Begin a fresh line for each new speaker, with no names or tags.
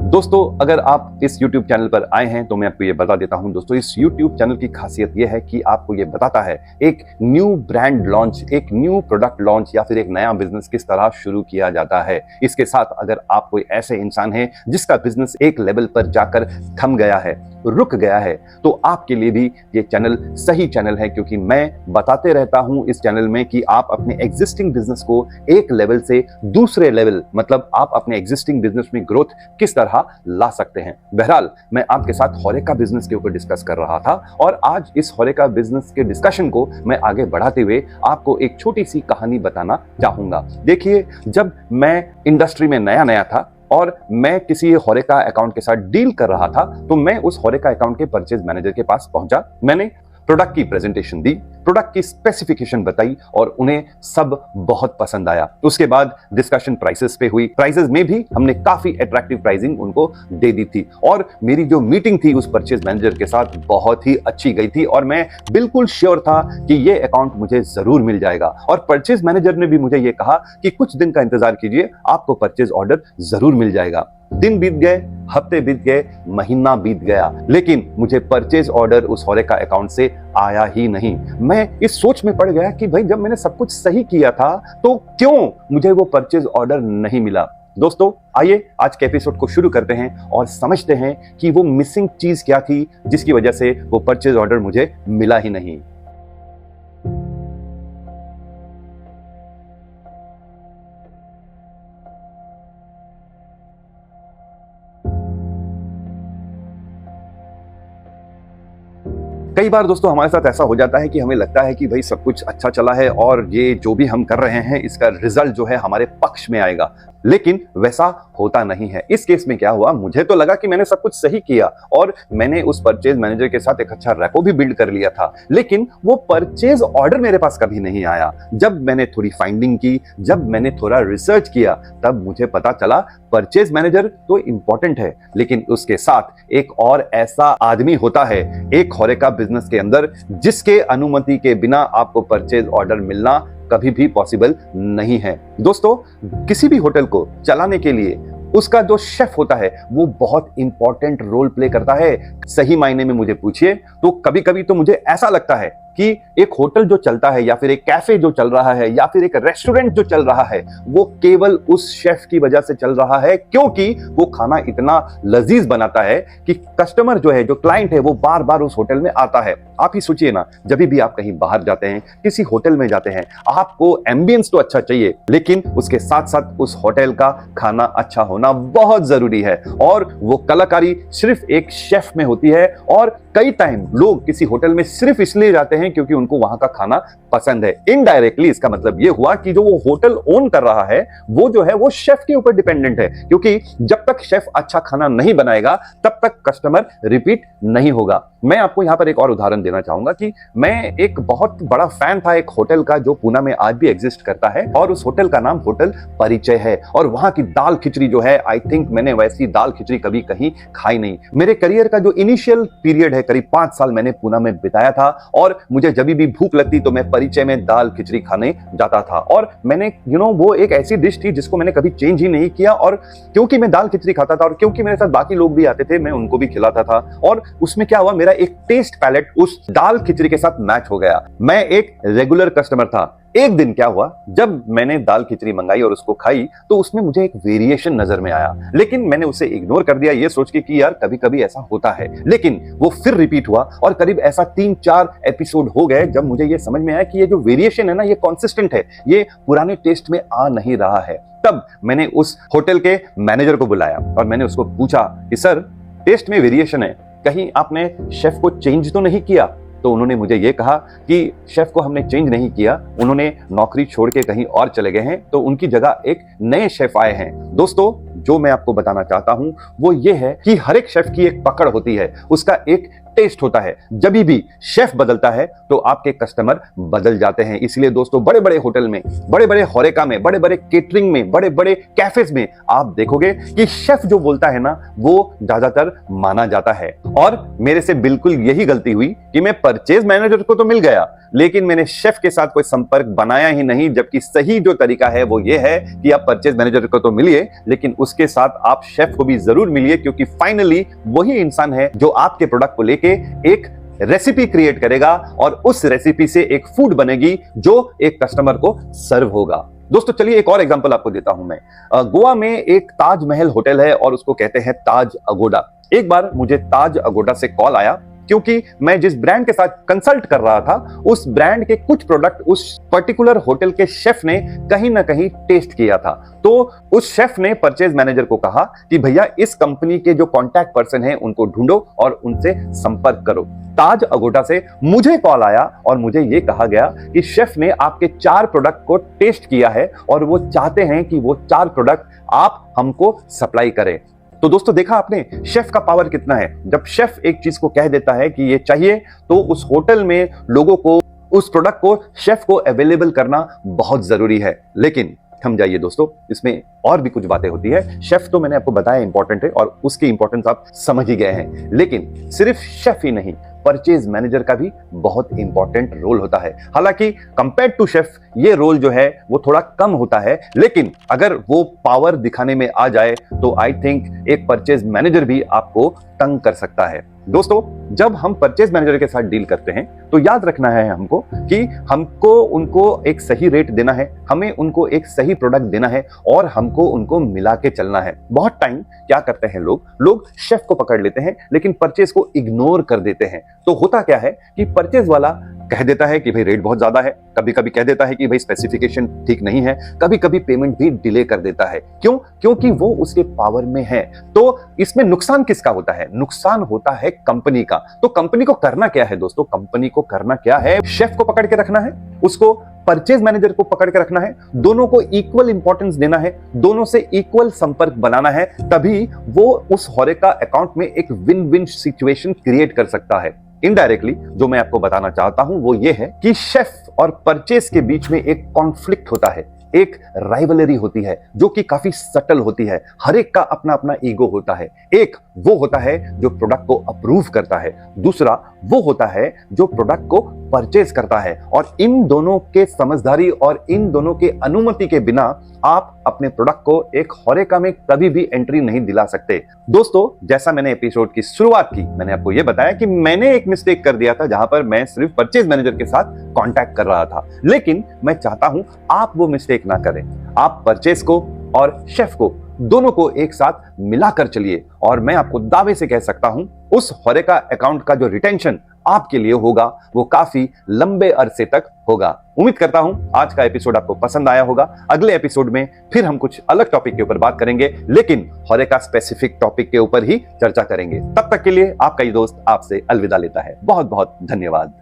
दोस्तों, अगर आप इस YouTube चैनल पर आए हैं तो मैं आपको ये बता देता हूं। दोस्तों, इस YouTube चैनल की खासियत ये है कि आपको ये बताता है एक न्यू ब्रांड लॉन्च, एक न्यू प्रोडक्ट लॉन्च या फिर एक नया बिजनेस किस तरह शुरू किया जाता है। इसके साथ अगर आप कोई ऐसे इंसान हैं जिसका बिजनेस एक लेवल पर जाकर थम गया है, रुक गया है, तो आपके लिए भी ये चैनल सही चैनल है, क्योंकि मैं बताते रहता हूं इस चैनल में कि आप अपने एग्जिस्टिंग बिजनेस को एक लेवल से दूसरे लेवल, मतलब आप अपने एग्जिस्टिंग बिजनेस में ग्रोथ किस तरह ला सकते हैं। बहरहाल, मैं आपके साथ होरेका बिजनेस के ऊपर डिस्कस कर रहा था और आज इस होरेका बिजनेस के डिस्कशन को मैं आगे बढ़ाते हुए आपको एक छोटी सी कहानी बताना चाहूंगा। देखिए, जब मैं इंडस्ट्री में नया था और मैं किसी होरेका अकाउंट के साथ डील कर रहा था, तो मैं उस होरेका अकाउंट के परचेज मैनेजर के पास पहुंचा। मैंने प्रोडक्ट की प्रेजेंटेशन दी, प्रोडक्ट की स्पेसिफिकेशन बताई और उन्हें सब बहुत पसंद आया। उसके बाद डिस्कशन प्राइसेस पे हुई। प्राइसेस में भी हमने काफी अट्रैक्टिव प्राइसिंग उनको दे दी थी और मेरी जो मीटिंग थी उस परचेज मैनेजर के साथ बहुत ही अच्छी गई थी और मैं बिल्कुल श्योर था कि ये अकाउंट मुझे जरूर मिल जाएगा। और परचेज मैनेजर ने भी मुझे ये कहा कि कुछ दिन का इंतजार कीजिए, आपको परचेज ऑर्डर जरूर मिल जाएगा। दिन बीत गए, हफ्ते बीत गए, महीना बीत गया, लेकिन मुझे परचेज ऑर्डर उस होरेका अकाउंट से आया ही नहीं। मैं इस सोच में पड़ गया कि भाई, जब मैंने सब कुछ सही किया था तो क्यों मुझे वो परचेज ऑर्डर नहीं मिला। दोस्तों, आइए आज के एपिसोड को शुरू करते हैं और समझते हैं कि वो मिसिंग चीज क्या थी जिसकी वजह से वो परचेज ऑर्डर मुझे मिला ही नहीं। कई बार दोस्तों हमारे साथ ऐसा हो जाता है कि हमें लगता है कि भाई सब कुछ अच्छा चला है और ये जो भी हम कर रहे हैं इसका रिजल्ट जो है हमारे पक्ष में आएगा, लेकिन वैसा होता नहीं है। इस केस में क्या हुआ, मुझे तो लगा कि मैंने सब कुछ सही किया और मैंने उस परचेज मैनेजर के साथ एक अच्छा रैपो भी बिल्ड कर लिया था, लेकिन वो परचेज ऑर्डर मेरे पास कभी नहीं आया। जब मैंने थोड़ी फाइंडिंग की, जब मैंने थोड़ा रिसर्च किया, तब मुझे पता चला परचेज मैनेजर तो इंपॉर्टेंट है, लेकिन उसके साथ एक और ऐसा आदमी होता है एक होरेका बिजनेस के अंदर जिसके अनुमति के बिना आपको परचेज ऑर्डर मिलना कभी भी पॉसिबल नहीं है। दोस्तों, किसी भी होटल को चलाने के लिए उसका जो शेफ होता है वो बहुत इंपॉर्टेंट रोल प्ले करता है। सही मायने में मुझे पूछिए तो कभी कभी तो मुझे ऐसा लगता है कि एक होटल जो चलता है या फिर एक कैफे जो चल रहा है या फिर एक रेस्टोरेंट जो चल रहा है वो केवल उस शेफ की वजह से चल रहा है, क्योंकि वो खाना इतना लजीज बनाता है कि कस्टमर जो है, जो क्लाइंट है, वो बार बार उस होटल में आता है। आप ही सोचिए ना, जब भी आप कहीं बाहर जाते हैं, किसी होटल में जाते हैं, आपको एम्बियंस तो अच्छा चाहिए, लेकिन उसके साथ साथ उस होटल का खाना अच्छा होना बहुत जरूरी है। और वो कलाकारी सिर्फ एक शेफ में होती है और कई टाइम लोग किसी होटल में सिर्फ इसलिए जाते हैं क्योंकि उनको वहां का खाना पसंद है। इनडायरेक्टली इसका मतलब ये हुआ कि जो वो होटल ओन कर रहा है वो जो है वो शेफ के ऊपर डिपेंडेंट है, क्योंकि जब तक शेफ अच्छा खाना नहीं बनाएगा तब तक कस्टमर रिपीट नहीं होगा। मैं आपको यहां पर एक और उदाहरण देना चाहूंगा कि मैं एक बहुत बड़ा फैन था एक होटल का जो पुणे में आज भी एग्जिस्ट करता है और उस होटल का नाम होटल परिचय है। और वहां की दाल खिचड़ी जो है, आई थिंक मैंने वैसी दाल खिचड़ी कभी कहीं खाई नहीं। मेरे करियर का जो इनिशियल पीरियड है, करीब 5 साल मैंने पुणे में बिताया था और मुझे जब भी भूख लगती तो मैं परिचय में दाल खिचड़ी खाने जाता था। और मैंने वो एक ऐसी डिश थी जिसको मैंने कभी चेंज ही नहीं किया, और क्योंकि मैं दाल खिचड़ी खाता था और क्योंकि मेरे साथ बाकी लोग भी आते थे, मैं उनको भी खिलाता था। और उसमें क्या हुआ, मेरा एक टेस्ट पैलेट उस दाल खिचड़ी के साथ मैच हो गया। मैं एक रेगुलर कस्टमर था। एक दिन क्या हुआ, जब मैंने दाल खिचड़ी मंगाई और उसको खाई तो उसमें मुझे एक वेरिएशन नजर में आया, लेकिन मैंने उसे इग्नोर कर दिया ये सोच के कि यार कभी कभी ऐसा होता है। लेकिन वो फिर रिपीट हुआ और करीब ऐसा 3-4 एपिसोड हो गए जब मुझे ये समझ में आया कि ये जो वेरिएशन है ना, ये कॉन्सिस्टेंट है, ये पुराने टेस्ट में आ नहीं रहा है। तब मैंने उस होटल के मैनेजर को बुलाया और मैंने उसको पूछा कि सर, टेस्ट में वेरिएशन है, कहीं आपने शेफ को चेंज तो नहीं किया? तो उन्होंने मुझे ये कहा कि शेफ को हमने चेंज नहीं किया, उन्होंने नौकरी छोड़ के कहीं और चले गए हैं, तो उनकी जगह एक नए शेफ आए हैं। दोस्तों, जो मैं आपको बताना चाहता हूं वो ये है कि हर एक शेफ की एक पकड़ होती है, उसका एक टेस्ट होता है। जब भी शेफ बदलता है तो आपके कस्टमर बदल जाते हैं। इसलिए दोस्तों बड़े बड़े होटल में, बड़े बड़े होरेका में, बड़े बड़े केटरिंग में, बड़े बड़े कैफेज में आप देखोगे कि शेफ जो बोलता है ना वो ज्यादातर माना जाता है। और मेरे से बिल्कुल यही गलती हुई कि मैं परचेज मैनेजर को तो मिल गया लेकिन मैंने शेफ के साथ कोई संपर्क बनाया ही नहीं, जबकि सही जो तरीका है वो ये है कि आप परचेज मैनेजर को तो मिलिए लेकिन उसके साथ आप शेफ को भी जरूर मिलिए, क्योंकि फाइनली वही इंसान है जो आपके प्रोडक्ट को लेके एक रेसिपी क्रिएट करेगा और उस रेसिपी से एक फूड बनेगी जो एक कस्टमर को सर्व होगा। दोस्तों चलिए एक और एग्जांपल आपको देता हूं मैं। गोवा में एक ताजमहल होटल है और उसको कहते हैं ताज अगोडा। एक बार मुझे ताज अगोडा से कॉल आया क्योंकि मैं जिस ब्रांड के साथ कंसल्ट कर रहा था उस ब्रांड के कुछ प्रोडक्ट उस पर्टिकुलर होटल के शेफ ने कहीं ना कहीं टेस्ट किया था। तो उस शेफ ने परचेज मैनेजर को कहा कि भैया इस कंपनी के जो कांटेक्ट पर्सन हैं उनको ढूंढो और उनसे संपर्क करो। ताज अगोडा से मुझे कॉल आया और मुझे यह कहा गया कि शेफ ने आपके 4 प्रोडक्ट को टेस्ट किया है और वो चाहते हैं कि वो 4 प्रोडक्ट आप हमको सप्लाई करें। तो दोस्तों देखा आपने शेफ का पावर कितना है। जब शेफ एक चीज को कह देता है कि ये चाहिए तो उस होटल में लोगों को उस प्रोडक्ट को शेफ को अवेलेबल करना बहुत जरूरी है। लेकिन थम जाइए दोस्तों, इसमें और भी कुछ बातें होती है। शेफ तो मैंने आपको बताया इंपॉर्टेंट है और उसकी इंपॉर्टेंस आप समझ ही गए हैं, लेकिन सिर्फ शेफ ही नहीं, परचेज मैनेजर का भी बहुत इंपॉर्टेंट रोल होता है। हालांकि कंपेयर टू शेफ ये रोल जो है वो थोड़ा कम होता है, लेकिन अगर वो पावर दिखाने में आ जाए तो आई थिंक एक परचेज मैनेजर भी आपको तंग कर सकता है। दोस्तों जब हम परचेज मैनेजर के साथ डील करते हैं तो याद रखना है हमको कि हमको उनको एक सही रेट देना है, हमें उनको एक सही प्रोडक्ट देना है और हमको उनको मिला के चलना है। बहुत टाइम क्या करते हैं लोग शेफ को पकड़ लेते हैं लेकिन परचेज को इग्नोर कर देते हैं। तो होता क्या है कि परचेज वाला कह देता है कि भाई रेट बहुत ज्यादा है, कभी कभी कह देता है कि भाई स्पेसिफिकेशन ठीक नहीं है, कभी कभी पेमेंट भी डिले कर देता है। क्यों? क्योंकि वो उसके पावर में है। तो इसमें नुकसान किसका होता है? नुकसान होता है कंपनी का। तो कंपनी को करना क्या है दोस्तों? कंपनी को करना क्या है? शेफ को पकड़ के रखना है, उसको परचेज मैनेजर को पकड़ के रखना है, दोनों को इक्वल इंपॉर्टेंस देना है, दोनों से इक्वल संपर्क बनाना है, तभी वो उस होरेका अकाउंट में एक विन विन सिचुएशन क्रिएट कर सकता है। इनडायरेक्टली जो मैं आपको बताना चाहता हूं वो ये है कि शेफ और परचेज के बीच में एक कॉन्फ्लिक्ट होता है, एक राइवलरी होती है जो कि काफी सटल होती है। हर एक का अपना अपना ईगो होता है। एक वो होता है जो प्रोडक्ट को अप्रूव करता है, दूसरा वो होता है जो प्रोडक्ट को परचेज करता है। और इन दोनों के समझदारी और इन दोनों के अनुमति के बिना आप अपने प्रोडक्ट को एक होरेका में कभी भी एंट्री नहीं दिला सकते। दोस्तों जैसा मैंने एपिसोड की शुरुआत की, मैंने आपको यह बताया कि मैंने एक मिस्टेक कर दिया था जहां पर मैं सिर्फ परचेज मैनेजर के साथ कांटेक्ट कर रहा था, लेकिन मैं चाहता हूं आप वो मिस्टेक ना करें। आप परचेज को और शेफ को दोनों को एक साथ मिलाकर चलिए और मैं आपको दावे से कह सकता हूं उस होरेका अकाउंट का जो रिटेंशन आपके लिए होगा वो काफी लंबे अरसे तक होगा। उम्मीद करता हूं आज का एपिसोड आपको पसंद आया होगा। अगले एपिसोड में फिर हम कुछ अलग टॉपिक के ऊपर बात करेंगे, लेकिन होरेका स्पेसिफिक टॉपिक के ऊपर ही चर्चा करेंगे। तब तक के लिए आपका ये दोस्त आपसे अलविदा लेता है। बहुत बहुत धन्यवाद।